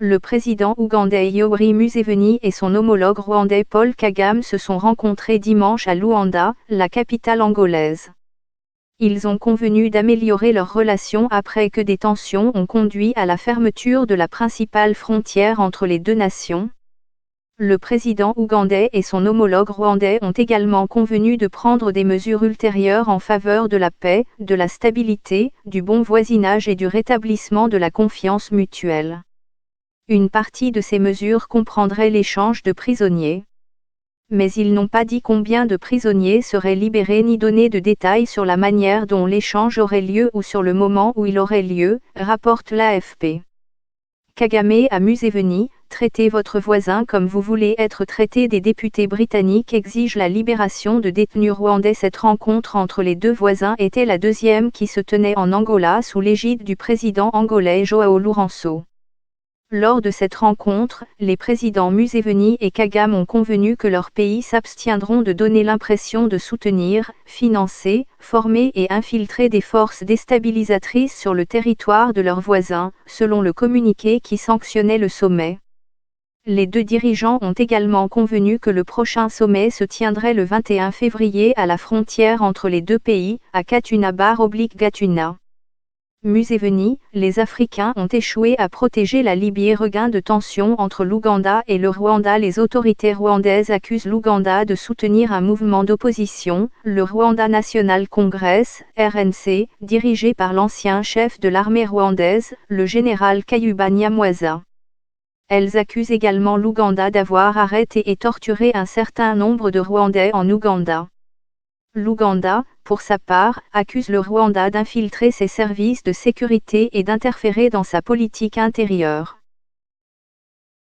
Le président ougandais Yoweri Museveni et son homologue rwandais Paul Kagame se sont rencontrés dimanche à Luanda, la capitale angolaise. Ils ont convenu d'améliorer leurs relations après que des tensions ont conduit à la fermeture de la principale frontière entre les deux nations. Le président ougandais et son homologue rwandais ont également convenu de prendre des mesures ultérieures en faveur de la paix, de la stabilité, du bon voisinage et du rétablissement de la confiance mutuelle. Une partie de ces mesures comprendrait l'échange de prisonniers. Mais ils n'ont pas dit combien de prisonniers seraient libérés ni donné de détails sur la manière dont l'échange aurait lieu ou sur le moment où il aurait lieu, rapporte l'AFP. Kagame à Museveni, traitez votre voisin comme vous voulez être traité. Des députés britanniques exigent la libération de détenus rwandais. Cette rencontre entre les deux voisins était la deuxième qui se tenait en Angola sous l'égide du président angolais João Lourenço. Lors de cette rencontre, les présidents Museveni et Kagame ont convenu que leurs pays s'abstiendront de donner l'impression de soutenir, financer, former et infiltrer des forces déstabilisatrices sur le territoire de leurs voisins, selon le communiqué qui sanctionnait le sommet. Les deux dirigeants ont également convenu que le prochain sommet se tiendrait le 21 février à la frontière entre les deux pays, à Gatuna. Museveni, les Africains ont échoué à protéger la Libye. Regain de tension entre l'Ouganda et le Rwanda. Les autorités rwandaises accusent l'Ouganda de soutenir un mouvement d'opposition, le Rwanda National Congress, RNC, dirigé par l'ancien chef de l'armée rwandaise, le général Kayumba Nyamwasa. Elles accusent également l'Ouganda d'avoir arrêté et torturé un certain nombre de Rwandais en Ouganda. L'Ouganda, pour sa part, accuse le Rwanda d'infiltrer ses services de sécurité et d'interférer dans sa politique intérieure.